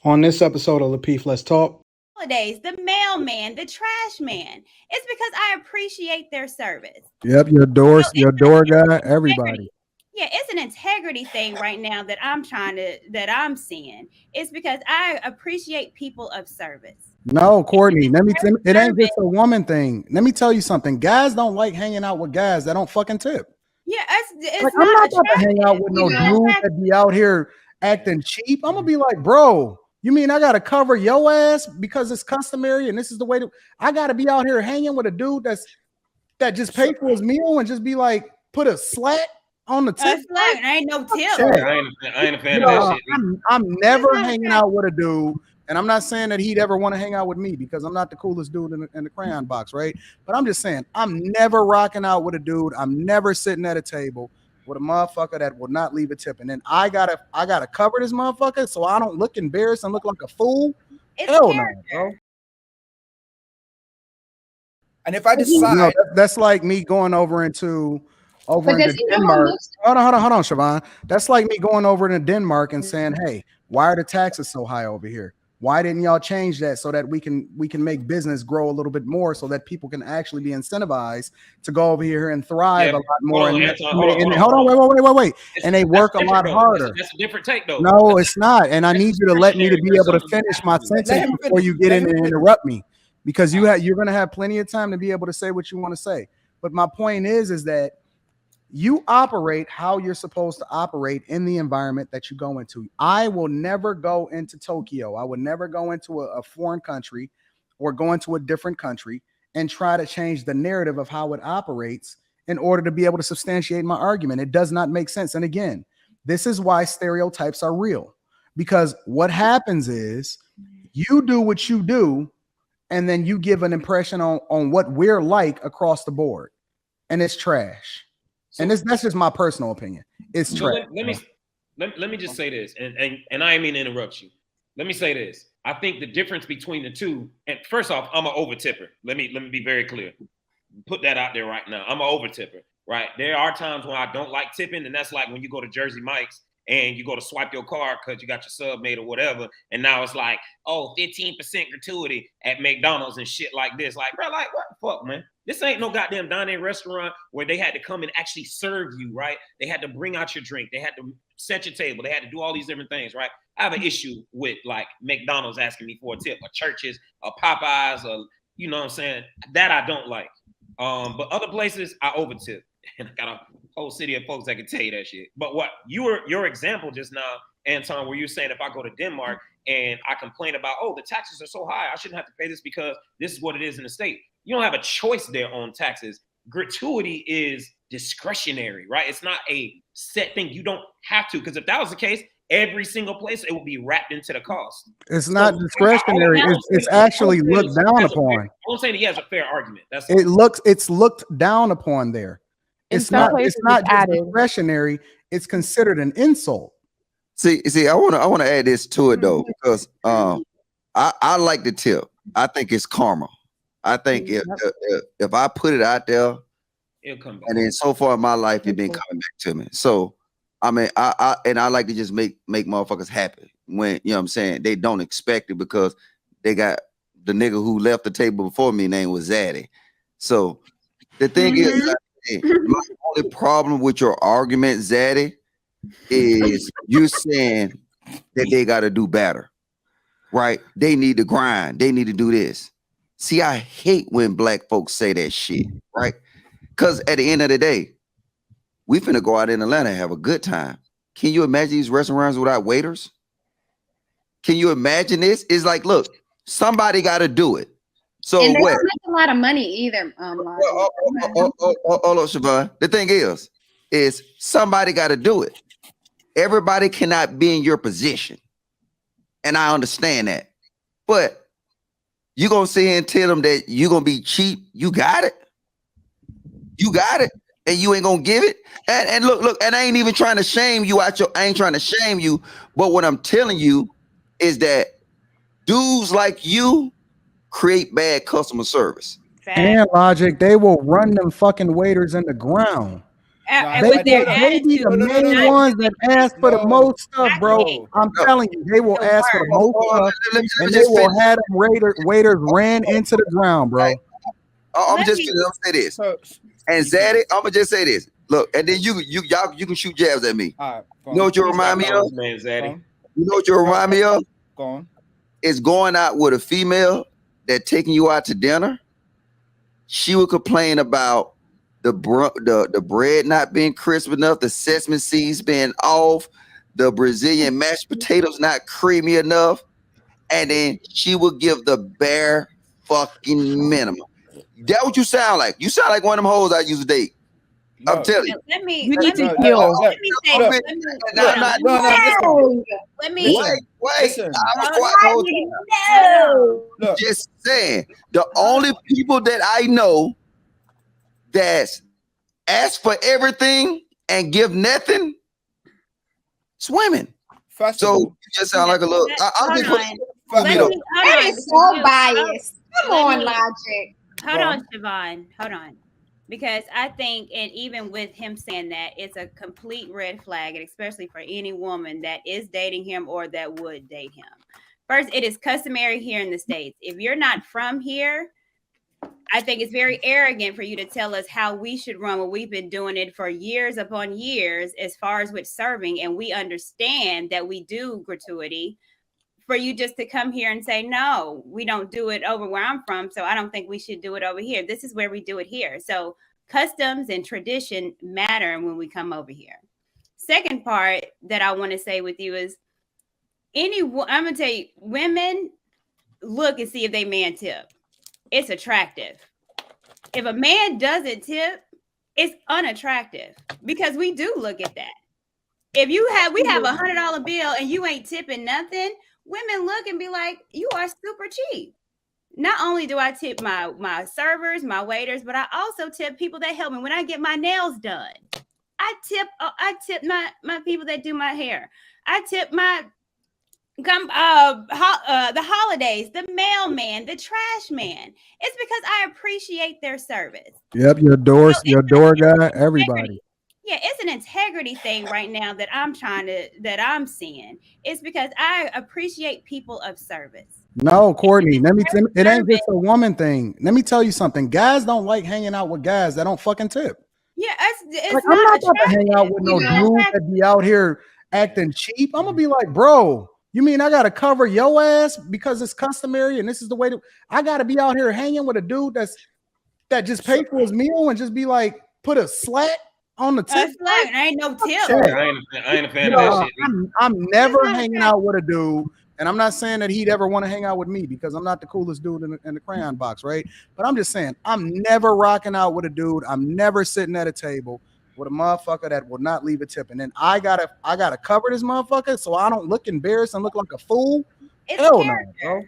On this episode of Lapeef, Let's Talk. Holidays, the mailman, the trash man. It's because I appreciate their service. Yep, your door guy, everybody. Yeah, it's an integrity thing right now that I'm seeing. It's because I appreciate people of service. No, Courtney, it ain't just a woman thing. Let me tell you something. Guys don't like hanging out with guys that don't fucking tip. Yeah, it's like, I'm not about to hang out with no dude that be out here acting cheap. I'm gonna be like, bro, you mean I gotta cover your ass because it's customary and this is the way I gotta be out here hanging with a dude that just paid for his meal and just be like, put a slat on the tip? I ain't no tip. I ain't a fan of that shit. I'm never hanging out with a dude, and I'm not saying that he'd ever want to hang out with me because I'm not the coolest dude in the crayon box, right? But I'm just saying I'm never rocking out with a dude. I'm never sitting at a table with a motherfucker that will not leave a tip, and then I gotta cover this motherfucker so I don't look embarrassed and look like a fool. Hell no, bro. And if I decide, that's like me going over into Denmark. Hold on, Siobhan. That's like me going over to Denmark and saying, "Hey, why are the taxes so high over here? Why didn't y'all change that so that we can make business grow a little bit more, so that people can actually be incentivized to go over here and thrive a lot more?" Hold on, wait. And they work a lot harder. That's a different take, though. No, it's not. And I need you to let me to be able to finish my sentence before you get in and interrupt me, because you're going to have plenty of time to be able to say what you want to say. But my point is that you operate how you're supposed to operate in the environment that you go into. I will never go into Tokyo. I would never go into a foreign country or go into a different country and try to change the narrative of how it operates in order to be able to substantiate my argument. It does not make sense. And again, this is why stereotypes are real, because what happens is you do what you do, and then you give an impression on what we're like across the board, and it's trash. So, and that's just my personal opinion. It's trash. Let me just say this, and I didn't mean to interrupt you. Let me say this. I think the difference between the two, and first off, I'm an over tipper. Let me be very clear. Put that out there right now. I'm an over tipper, right? There are times when I don't like tipping, and that's like when you go to Jersey Mike's and you go to swipe your card because you got your sub made or whatever, and now it's like, oh, 15% gratuity at McDonald's and shit like this. Like, bro, like, what the fuck, man? This ain't no goddamn dine-in restaurant where they had to come and actually serve you, right? They had to bring out your drink. They had to set your table. They had to do all these different things, right? I have an issue with, like, McDonald's asking me for a tip, or churches, or Popeyes, or, you know what I'm saying? That I don't like. But other places, I over-tip. And I got a whole city of folks that can tell you that shit. But what your example just now, Anton, where you're saying if I go to Denmark and I complain about, oh, the taxes are so high, I shouldn't have to pay this because this is what it is in the state. You don't have a choice there on taxes. Gratuity is discretionary, right? It's not a set thing. You don't have to, because if that was the case, every single place, it would be wrapped into the cost. It's not discretionary. It's actually looked down upon. I'm saying he has a fair argument. It's looked down upon there. It's not just discretionary. It's considered an insult. See, I want to add this to it though, because I like the tip. I think it's karma. I think if I put it out there, it'll come back. And then so far in my life, it's been coming back to me. So I mean, I like to just make motherfuckers happy when, you know what I'm saying, they don't expect it, because they got the nigga who left the table before me name was Zaddy. So the thing is, my only problem with your argument, Zaddy, is you saying that they got to do better, right? They need to grind. They need to do this. See, I hate when black folks say that shit, right? Because at the end of the day, we finna go out in Atlanta and have a good time. Can you imagine these restaurants without waiters? Can you imagine this? It's like, look, somebody got to do it. So and they don't make a lot of money either. Hold on, Siobhan. The thing is somebody got to do it. Everybody cannot be in your position, and I understand that. But you gonna sit here and tell them that you gonna be cheap? You got it. You got it. And you ain't gonna give it. And look, and I ain't even trying to shame you I ain't trying to shame you, but what I'm telling you is that dudes like you create bad customer service. And Logic, they will run them fucking waiters in the ground. with their They be the attitude, main not ones that ask for the most stuff, bro. can't. I'm telling you, they will The ask for the most stuff, Let me and they just will finish. have them waiters ran into the ground, bro. I'm Let just me- gonna say this. So, And Zaddy, I'm gonna just say this. Look, and then y'all can shoot jabs at me. all right, You know what you remind me of? Man, Zaddy. You know what you remind me of? Go on. It's going out with a female that taking you out to dinner. She would complain about the bread not being crisp enough, the sesame seeds being off, the Brazilian mashed potatoes not creamy enough, and then she would give the bare fucking minimum. That what you sound like? You sound like one of them hoes I used to date. No. I'm telling you. Let me You need to No, heal. let me say no, this. Let me Wait. Listen. I was quiet the whole time. Look, Just saying, the only people that I know that's ask for everything and give nothing, it's women. first of So all, you just sound like a little. I'm just putting Let me me- though. hold That on. is so biased. Come Let on, me- Logic. Hold Go on, Siobhan. Hold on. Because I think, and even with him saying that, it's a complete red flag, and especially for any woman that is dating him or that would date him. First, it is customary here in the States. If you're not from here, I think it's very arrogant for you to tell us how we should run when we've been doing it for years upon years as far as with serving, and we understand that we do gratuity. For you just to come here and say, no, we don't do it over where I'm from, so I don't think we should do it over here. This is where we do it here. So customs and tradition matter when we come over here. Second part that I want to say with you is I'm going to tell you, women look and see if they man tip. It's attractive. If a man doesn't tip, it's unattractive because we do look at that. If we have $100 bill and you ain't tipping nothing, women look and be like, you are super cheap. Not only do I tip my servers, my waiters, but I also tip people that help me when I get my nails done. I tip my people that do my hair. I tip my the holidays, the mailman, the trash man. It's because I appreciate their service. Yep, your door guy, everybody. Yeah, it's an integrity thing right now that I'm seeing. It's because I appreciate people of service. No, Courtney, it ain't just a woman thing. Let me tell you something. Guys don't like hanging out with guys that don't fucking tip. Yeah, it's Like, not I'm not about to hang out attractive. with no dude that be out here acting cheap. I'm gonna be like, bro, you mean I gotta cover your ass because it's customary and this is the way I gotta be out here hanging with a dude that just paid for his meal and just be like, put a slat on the tip? I ain't no tip. I ain't a fan of that shit. I'm never hanging out with a dude, and I'm not saying that he'd ever want to hang out with me because I'm not the coolest dude in the crayon box, right? But I'm just saying I'm never rocking out with a dude. I'm never sitting at a table with a motherfucker that will not leave a tip, and then I gotta cover this motherfucker so I don't look embarrassed and look like a fool. It's Hell no, character. bro.